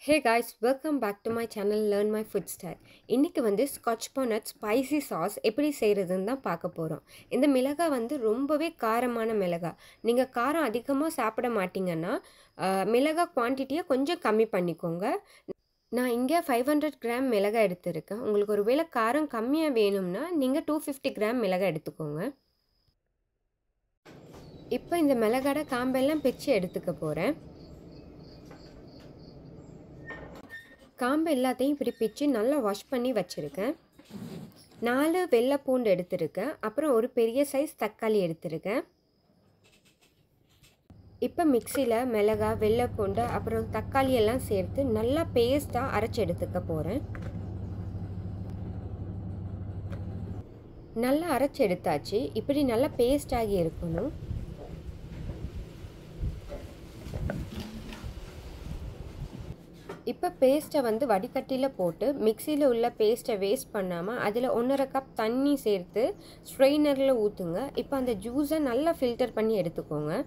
Hey guys, welcome back to my channel Learn My Food Style. இன்னைக்கு வந்து Scotch bonnet spicy sauce எப்படி செய்கிறதுன்னு தான் பார்க்க போகிறோம். இந்த மிளகாய் வந்து ரொம்பவே காரமான மிளகாய். நீங்கள் காரம் அதிகமாக சாப்பிட மாட்டீங்கன்னா மிளகாய் குவான்டிட்டியை கொஞ்சம் கம்மி பண்ணிக்கோங்க. நான் இங்கே 500 கிராம் மிளகாய் எடுத்திருக்கேன். உங்களுக்கு ஒரு வேளை காரம் கம்மியாக வேணும்னா நீங்கள் 250 கிராம் மிளகாய் எடுத்துக்கோங்க. இப்போ இந்த மிளகாயோட காம்பெல்லாம் பிச்சு எடுத்துக்க போகிறேன். காம்பு எல்லாத்தையும் இப்படி பிச்சு நல்லா வாஷ் பண்ணி வச்சுருக்கேன். 4 வெள்ளை பூண்டு எடுத்திருக்கேன். அப்புறம் ஒரு பெரிய சைஸ் தக்காளி எடுத்திருக்கேன். இப்போ மிக்சியில் மிளகாய், வெள்ளை பூண்டு அப்புறம் தக்காளி எல்லாம் சேர்த்து நல்லா பேஸ்ட்டாக அரைச்சி எடுத்துக்க போகிறேன். நல்லா அரைச்சி எடுத்தாச்சு. இப்படி நல்லா பேஸ்டாகி இருக்கணும். இப்போ பேஸ்ட்டை வந்து வடிகட்டியில் போட்டு மிக்சியில் உள்ள பேஸ்ட்டை வேஸ்ட் பண்ணாமல் அதில் 1.5 கப் தண்ணி சேர்த்து ஸ்ட்ரெயினரில் ஊற்றுங்க. இப்போ அந்த ஜூஸை நல்லா ஃபில்டர் பண்ணி எடுத்துக்கோங்க.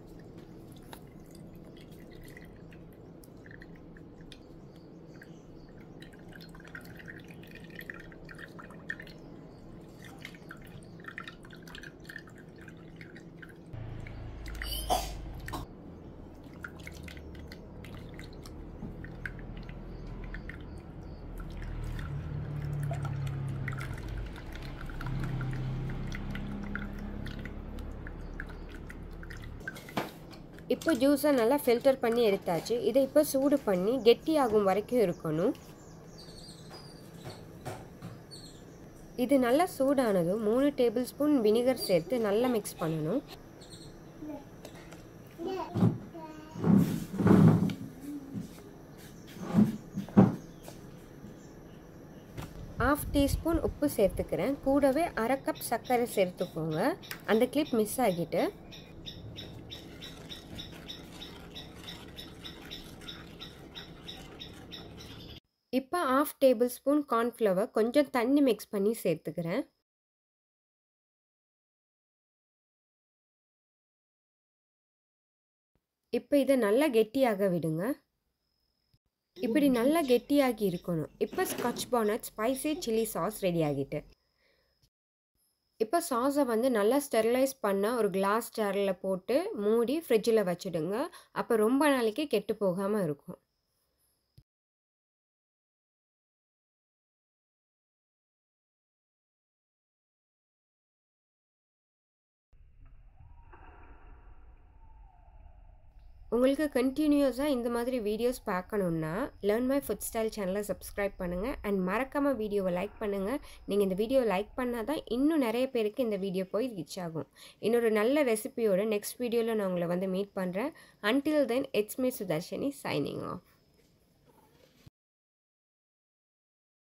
இப்போ ஜூஸை நல்லா ஃபில்டர் பண்ணி எடுத்தாச்சு. இதை இப்போ சூடு பண்ணி கெட்டியாகும் வரைக்கும் இருக்கணும். இது நல்லா சூடானதும் 3 டேபிள் ஸ்பூன் வினிகர் சேர்த்து நல்லா மிக்ஸ் பண்ணணும். ½ டீஸ்பூன் உப்பு சேர்த்துக்கிறேன். கூடவே 1/2 கப் சர்க்கரை சேர்த்துக்கோங்க. அந்த கிளிப் மிஸ் ஆகிட்டு இப்போ ½ டேபிள் ஸ்பூன் கார்ன்ஃப்ளவர் கொஞ்சம் தண்ணி மிக்ஸ் பண்ணி சேர்த்துக்கிறேன். இப்போ இதை நல்லா கெட்டியாக விடுங்க. இப்படி நல்லா கெட்டியாகி இருக்கணும். இப்போ scotch bonnet spicy chilli sauce ready ஆகிட்டு. இப்போ சாஸை வந்து நல்லா ஸ்டெரிலைஸ் பண்ண ஒரு கிளாஸ் ஜாரில் போட்டு மூடி ஃப்ரிட்ஜில் வச்சுடுங்க. அப்போ ரொம்ப நாளைக்கு கெட்டு போகாமல் இருக்கும். உங்களுக்கு கண்டினியூஸாக இந்த மாதிரி வீடியோஸ் பார்க்கணுன்னா லேர்ன் மை ஃபுட் ஸ்டைல் சேனலை சப்ஸ்கிரைப் பண்ணுங்கள் அண்ட் மறக்காமல் வீடியோவை லைக் பண்ணுங்கள். நீங்கள் இந்த வீடியோவை லைக் பண்ணால் தான் இன்னும் நிறைய பேருக்கு இந்த வீடியோ போய் ரீச் ஆகும். இன்னொரு நல்ல ரெசிபியோட நெக்ஸ்ட் வீடியோவில் நான் உங்களை வந்து மீட் பண்ணுறேன். Until then it's me Sudharshini signing off.